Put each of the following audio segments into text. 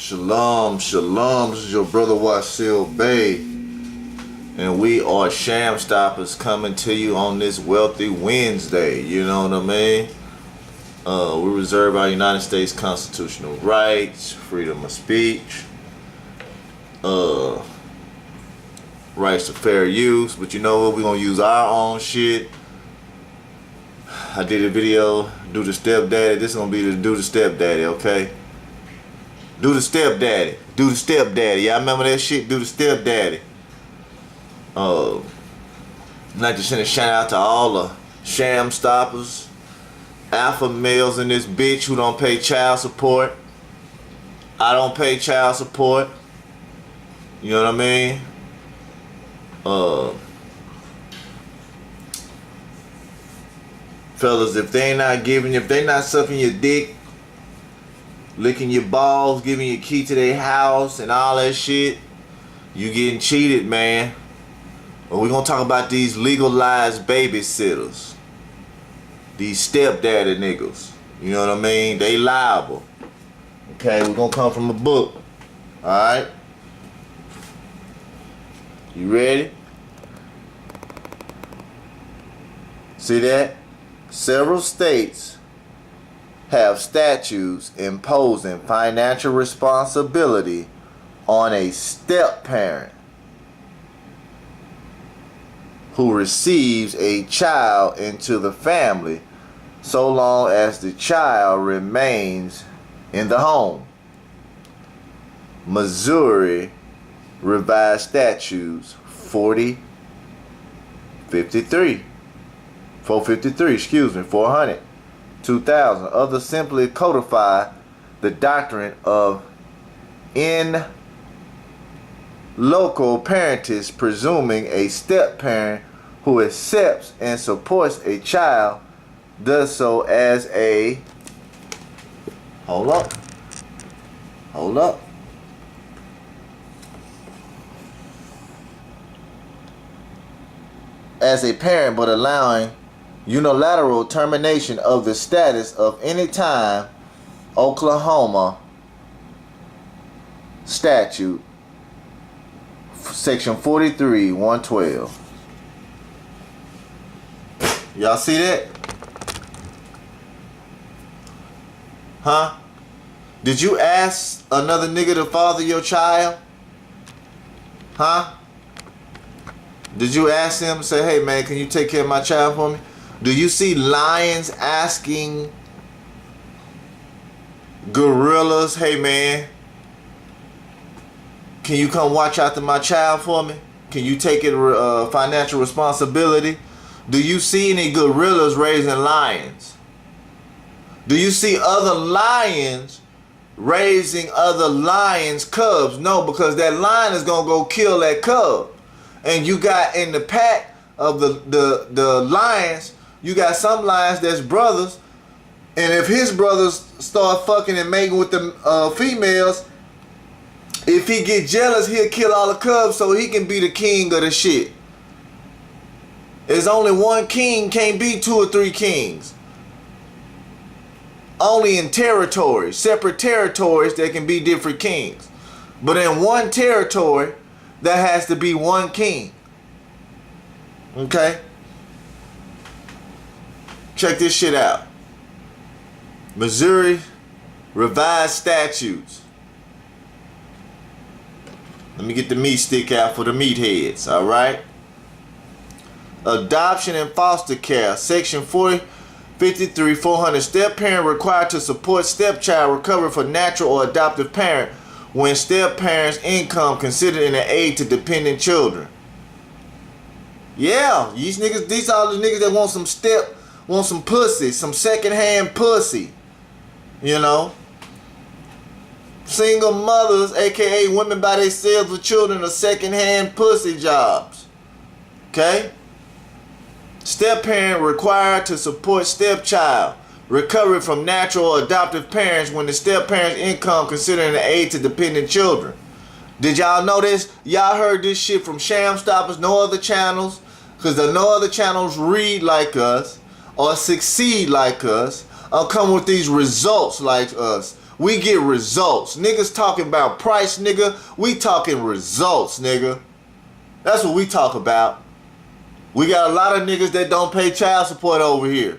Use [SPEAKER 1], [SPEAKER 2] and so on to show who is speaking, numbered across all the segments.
[SPEAKER 1] Shalom, shalom. This is your brother Wasilkamilbey, and we are Shamstoppers coming to you on this Wealthy Wednesday. You know what I mean? We reserve our United States constitutional rights, freedom of speech, rights to fair use. But you know what? We're gonna use our own shit. I did a video, do the stepdaddy. This is gonna be the do the stepdaddy, okay? Do the stepdaddy. Do the stepdaddy. Y'all remember that shit? Do the stepdaddy. I'd like to send a shout out to all the Shamstoppers, alpha males in this bitch who don't pay child support. I don't pay child support. You know what I mean? Fellas, if they not sucking your dick, licking your balls, giving you a key to their house and all that shit, you getting cheated, man. But we're gonna talk about these legalized babysitters, these stepdaddy niggas. You know what I mean? They liable. Okay, we're gonna come from a book. Alright? You ready? See that? Several states have statutes imposing financial responsibility on a step-parent who receives a child into the family so long as the child remains in the home. Missouri Revised Statutes 453, 2000. Others simply codify the doctrine of in loco parentis, presuming a step-parent who accepts and supports a child does so as a hold up as a parent, but allowing unilateral termination of the status of any time. Oklahoma statute section 43 112. Y'all see that? Huh? Did you ask another nigga to father your child? Huh? Did you ask him, say, hey man, can you take care of my child for me? Do you see lions asking gorillas, hey man, can you come watch after my child for me? Can you take it financial responsibility? Do you see any gorillas raising lions? Do you see other lions raising other lions' cubs? No, because that lion is gonna go kill that cub. And you got in the pack of the lions, you got some lions that's brothers, and if his brothers start fucking and mating with the females, if he get jealous, he'll kill all the cubs so he can be the king of the shit. There's only one king, can't be 2 or 3 kings. Only in territories, separate territories, there can be different kings. But in one territory, there has to be one king. Okay? Check this shit out. Missouri Revised Statutes. Let me get the meat stick out for the meatheads, alright? Adoption and foster care. Section 453 400. Step-parent required to support stepchild recovery for natural or adoptive parent when step-parent's income considered in an aid to dependent children. Yeah, these all the niggas that want some pussy, some second-hand pussy. You know? Single mothers, aka women by themselves with children, are second-hand pussy jobs. Okay? Step-parent required to support stepchild recovery from natural or adoptive parents when the step-parent's income considered an aid to dependent children. Did y'all know this? Y'all heard this shit from Shamstoppers, no other channels, because no other channels read like us or succeed like us or come with these results like us. we get results. Niggas talking about price, nigga. We talking results, nigga. That's what we talk about. We got a lot of niggas that don't pay child support over here.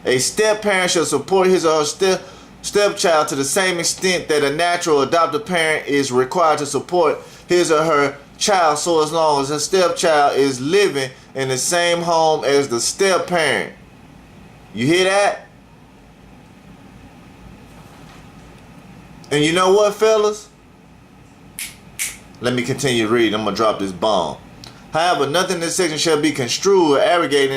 [SPEAKER 1] A step-parent shall support his or her stepchild to the same extent that a natural adoptive parent is required to support his or her child, so as long as a stepchild is living in the same home as the step-parent. You hear that? And you know what, fellas? Let me continue reading. I'm going to drop this bomb. However, nothing in this section shall be construed or abrogated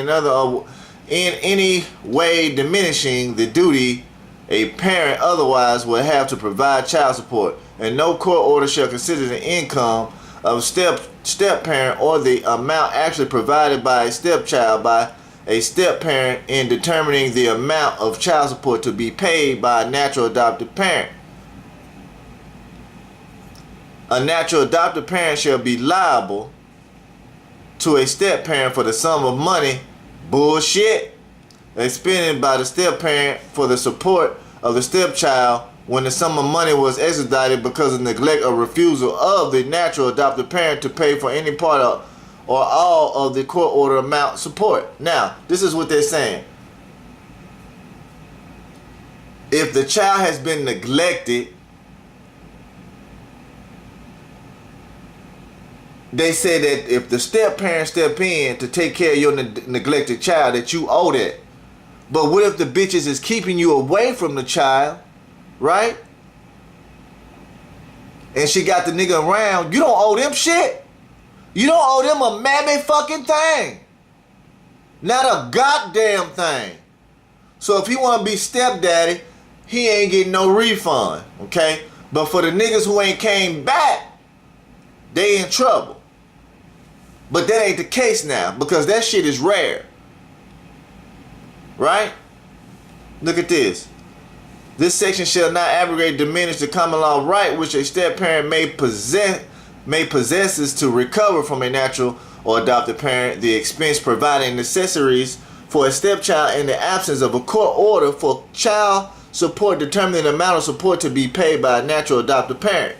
[SPEAKER 1] in any way diminishing the duty a parent otherwise would have to provide child support, and no court order shall consider the income of step-parent or the amount actually provided by a stepchild by a step-parent in determining the amount of child support to be paid by a natural adoptive parent. A natural adoptive parent shall be liable to a step-parent for the sum of money, bullshit, expended by the step-parent for the support of the stepchild when the sum of money was extradited because of neglect or refusal of the natural adoptive parent to pay for any part of or all of the court order amount support. Now, this is what they're saying. If the child has been neglected, they say that if the step-parent step in to take care of your neglected child, that you owe that. But what if the bitches is keeping you away from the child, right? And she got the nigga around. You don't owe them shit. You don't owe them a mammy fucking thing. Not a goddamn thing. So if he want to be stepdaddy, he ain't getting no refund, okay? But for the niggas who ain't came back, they in trouble. But that ain't the case now, because that shit is rare. Right? Look at this. This section shall not abrogate, diminish the common law right which a step-parent may possesses to recover from a natural or adopted parent the expense providing necessaries for a stepchild in the absence of a court order for child support determining the amount of support to be paid by a natural adopted parent.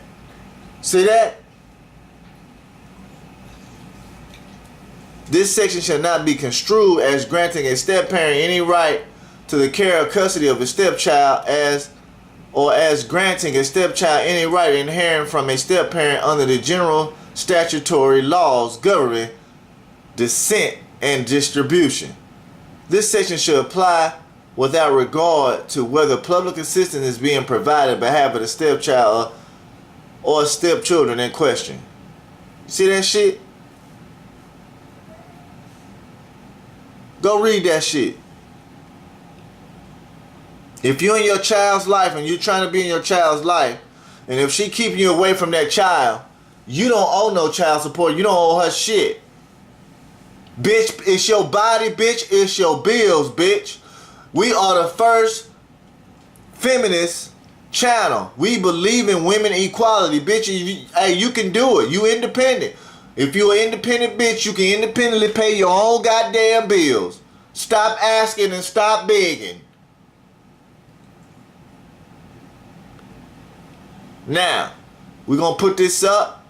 [SPEAKER 1] See that? This section shall not be construed as granting a step-parent any right to the care or custody of a stepchild as granting a stepchild any right inherent from a step-parent under the general statutory laws governing descent and distribution. This section should apply without regard to whether public assistance is being provided on behalf of the stepchild or stepchildren in question. See that shit? Go read that shit. If you're in your child's life and you're trying to be in your child's life, and if she keeping you away from that child, you don't owe no child support. You don't owe her shit. Bitch, it's your body, bitch. It's your bills, bitch. We are the first feminist channel. We believe in women equality, bitch. Hey, you can do it. You independent. If you're an independent bitch, you can independently pay your own goddamn bills. Stop asking and stop begging. Now, we're going to put this up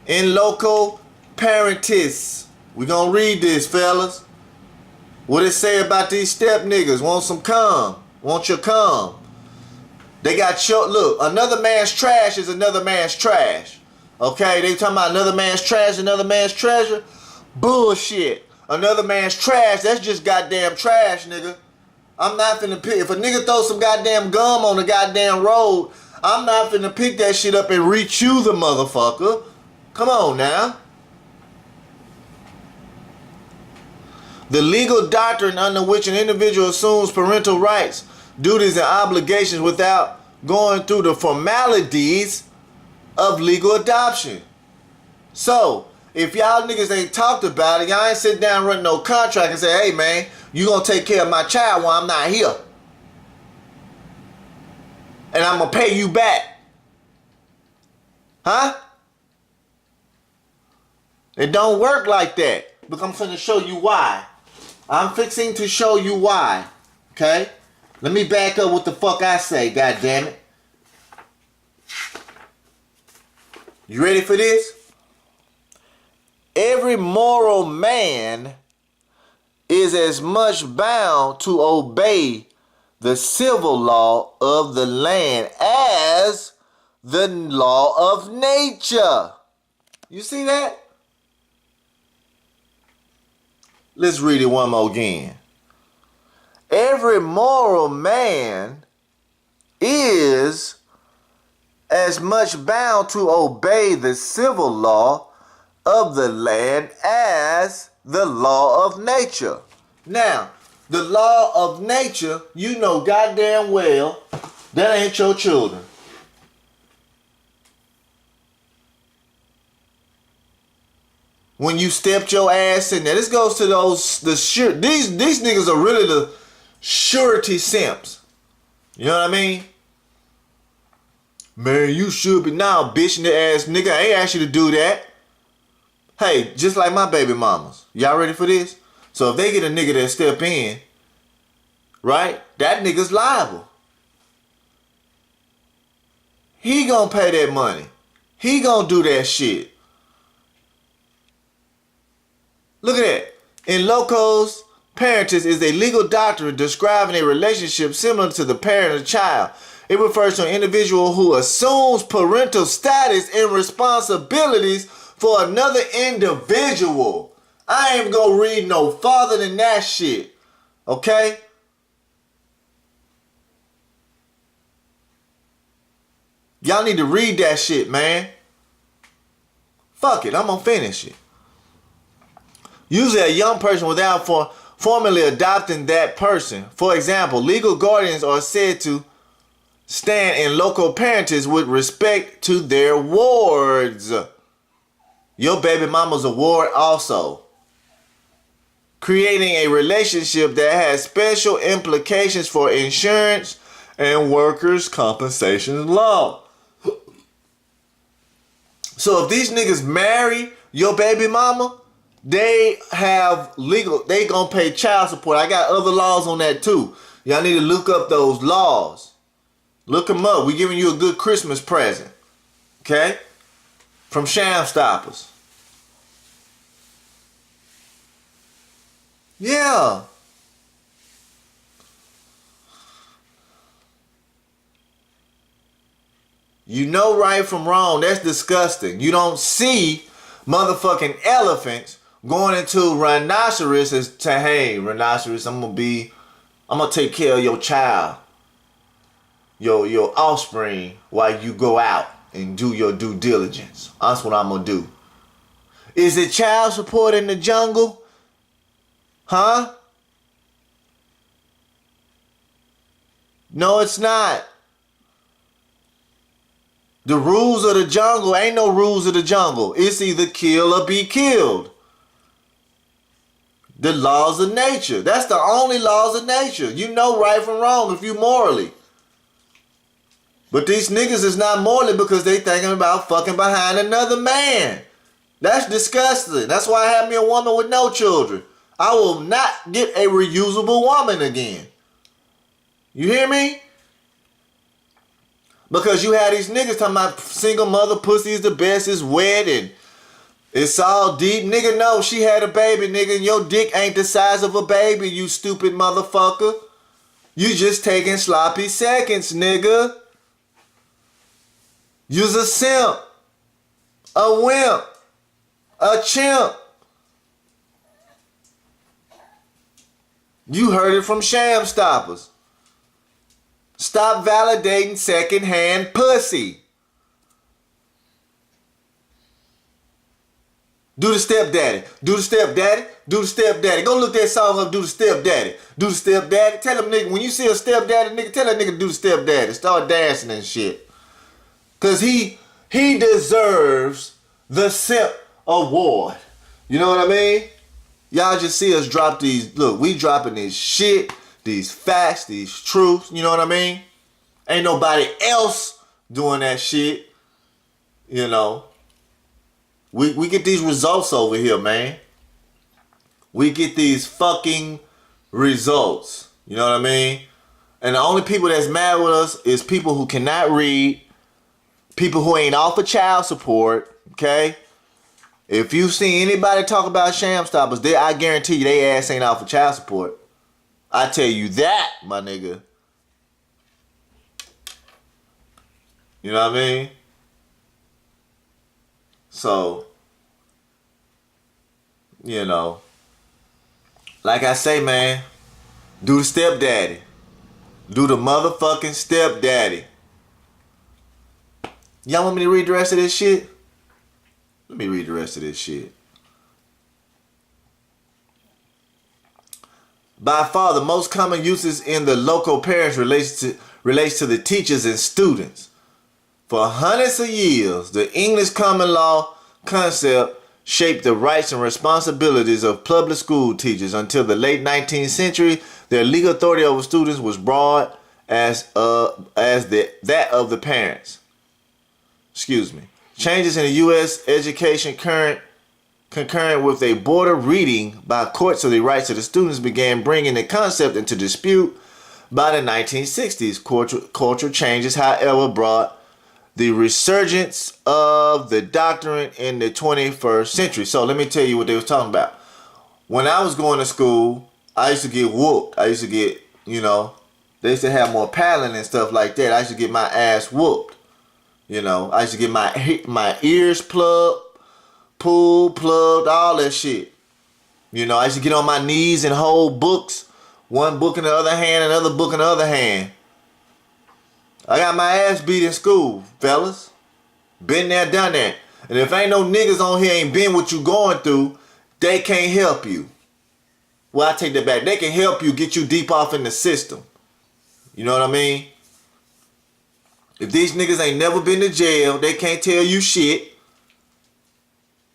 [SPEAKER 1] in loco parentis. We're going to read this, fellas. What it say about these step niggas? Want some cum? Want your cum? They got your, look, another man's trash is another man's trash. Okay, they talking about another man's trash, another man's treasure. Bullshit. Another man's trash, that's just goddamn trash, nigga. I'm not finna pick. If a nigga throw some goddamn gum on the goddamn road, I'm not finna pick that shit up and rechew the motherfucker. Come on now. The legal doctrine under which an individual assumes parental rights, duties, and obligations without going through the formalities of legal adoption. So, if y'all niggas ain't talked about it, y'all ain't sit down and run no contract and say, hey man, you gonna take care of my child while I'm not here. And I'm gonna pay you back. Huh? It don't work like that. But I'm finna show you why. I'm fixing to show you why. Okay? Let me back up what the fuck I say, god damn it. You ready for this? Every moral man is as much bound to obey the civil law of the land as the law of nature. You see that? Let's read it one more again. Every moral man is as much bound to obey the civil law of the land as the law of nature. Now, the law of nature, you know goddamn well that ain't your children. When you stepped your ass in there, this goes to these niggas are really the surety simps. You know what I mean? Man, you should be now, bitch in the ass nigga. I ain't asked you to do that. Hey, just like my baby mamas. Y'all ready for this? So if they get a nigga that step in, right, that nigga's liable. He gonna pay that money. He gonna do that shit. Look at that. In locos, parentage is a legal doctrine describing a relationship similar to the parent and child. It refers to an individual who assumes parental status and responsibilities for another individual. I ain't gonna read no farther than that shit. Okay? Y'all need to read that shit, man. Fuck it, I'm gonna finish it. Usually a young person without formally adopting that person. For example, legal guardians are said to stand in local parentage with respect to their wards. Your baby mama's a ward also. Creating a relationship that has special implications for insurance and workers' compensation law. So if these niggas marry your baby mama, they gonna pay child support. I got other laws on that too. Y'all need to look up those laws. Look them up. We giving you a good Christmas present. Okay? From Shamstoppers. Yeah. You know right from wrong. That's disgusting. You don't see motherfucking elephants going into rhinoceroses to, hey, rhinoceros, I'm gonna take care of your child, your offspring, while you go out and do your due diligence. That's what I'm gonna do. Is it child support in the jungle? Huh? No, it's not. The rules of the jungle ain't no rules of the jungle. It's either kill or be killed. The laws of nature. That's the only laws of nature. You know right from wrong if you morally. But these niggas is not morally because they thinking about fucking behind another man. That's disgusting. That's why I have me a woman with no children. I will not get a reusable woman again. You hear me? Because you had these niggas talking about single mother pussy is the best, it's wet and it's all deep. Nigga, no, she had a baby, nigga, and your dick ain't the size of a baby, you stupid motherfucker. You just taking sloppy seconds, nigga. You's a simp, a wimp, a chimp. You heard it from Shamstoppers. Stop validating secondhand pussy. Do the stepdaddy. Do the stepdaddy. Do the stepdaddy. Go look that song up. Do the stepdaddy. Do the stepdaddy. Tell them nigga, when you see a stepdaddy, nigga, tell that nigga to do the stepdaddy. Start dancing and shit. Cause he deserves the simp award. You know what I mean? Y'all just see us drop these. Look, we dropping this shit, these facts, these truths. You know what I mean? Ain't nobody else doing that shit. You know. We get these results over here, man. We get these fucking results. You know what I mean? And the only people that's mad with us is people who cannot read, people who ain't off of child support, okay? If you see anybody talk about Shamstoppers, I guarantee you they ass ain't off of child support. I tell you that, my nigga. You know what I mean? So, you know, like I say, man, do the stepdaddy. Do the motherfucking stepdaddy. Y'all want me to read the rest of this shit? Let me read the rest of this shit. By far, the most common uses in the local parish relates to the teachers and students. For hundreds of years, the English common law concept shaped the rights and responsibilities of public school teachers. Until the late 19th century, their legal authority over students was broad as that of the parents. Excuse me. Changes in the U.S. education concurrent with a border reading by courts of the rights of the students began bringing the concept into dispute by the 1960s. Cultural changes, however, brought the resurgence of the doctrine in the 21st century. So let me tell you what they was talking about. When I was going to school, I used to get whooped. I used to get, they used to have more paddling and stuff like that. I used to get my ass whooped. I used to get my ears plugged, plugged, all that shit. I used to get on my knees and hold books. One book in the other hand, another book in the other hand. I got my ass beat in school, fellas. Been there, done that. And if ain't no niggas on here ain't been what you going through, they can't help you. Well, I take that back. They can help you get you deep off in the system. You know what I mean? If these niggas ain't never been to jail, they can't tell you shit.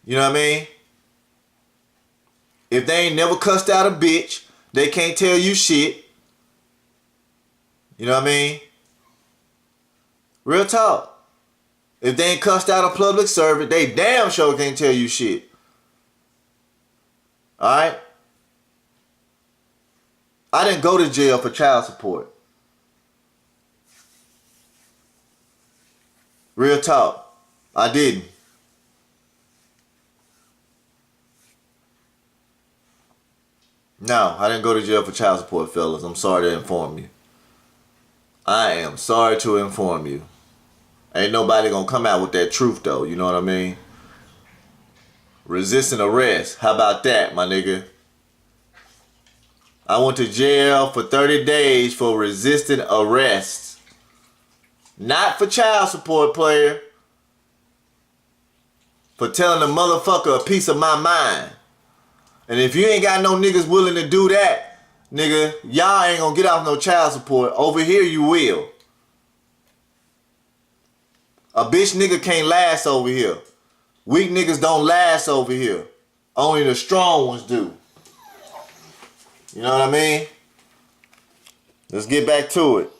[SPEAKER 1] You know what I mean? If they ain't never cussed out a bitch, they can't tell you shit. You know what I mean? Real talk. If they ain't cussed out a public servant, they damn sure can't tell you shit. Alright? I didn't go to jail for child support. Real talk. I didn't. No, I didn't go to jail for child support, fellas. I'm sorry to inform you. I am sorry to inform you. Ain't nobody gonna come out with that truth, though. You know what I mean? Resisting arrest. How about that, my nigga? I went to jail for 30 days for resisting arrest. Not for child support, player. For telling a motherfucker a piece of my mind. And if you ain't got no niggas willing to do that, nigga, y'all ain't gonna get off no child support. Over here you will. A bitch nigga can't last over here. Weak niggas don't last over here. Only the strong ones do. You know what I mean? Let's get back to it.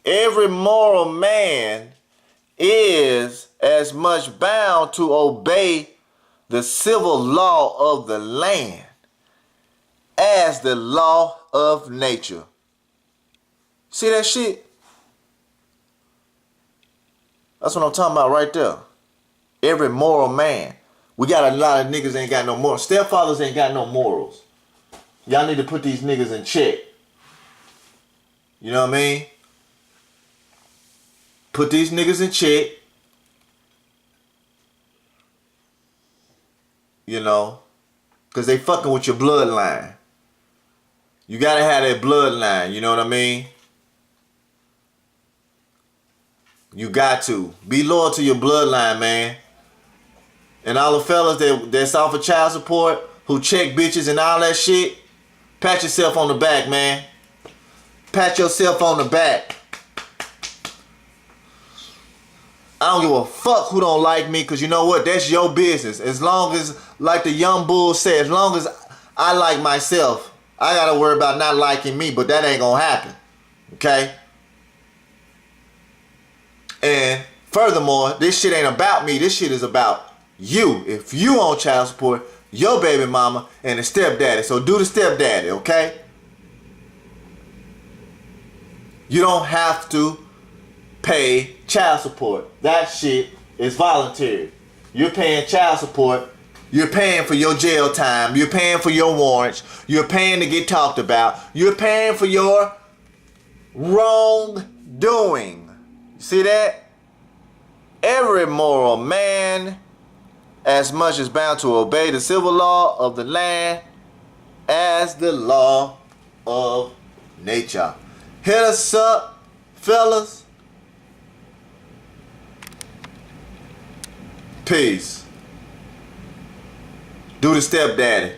[SPEAKER 1] Every moral man is as much bound to obey the civil law of the land as the law of nature. See that shit? That's what I'm talking about right there. Every moral man. We got a lot of niggas ain't got no morals. Stepfathers ain't got no morals. Y'all need to put these niggas in check. You know what I mean? Put these niggas in check. Because they fucking with your bloodline. You gotta have that bloodline, you know what I mean? You got to. Be loyal to your bloodline, man. And all the fellas that's off of child support, who check bitches and all that shit, pat yourself on the back, man. Pat yourself on the back. I don't give a fuck who don't like me, because you know what? That's your business. As long as, like the young bull said, as long as I like myself, I got to worry about not liking me, but that ain't going to happen. Okay? And furthermore, this shit ain't about me. This shit is about you. If you on child support, your baby mama, and the stepdaddy. So do the stepdaddy, okay? You don't have to pay child support. That shit is voluntary. You're paying child support. You're paying for your jail time. You're paying for your warrants. You're paying to get talked about. You're paying for your wrongdoing. See that? Every moral man as much is bound to obey the civil law of the land as the law of nature. Hit us up, fellas. Peace. Do the stepdaddy.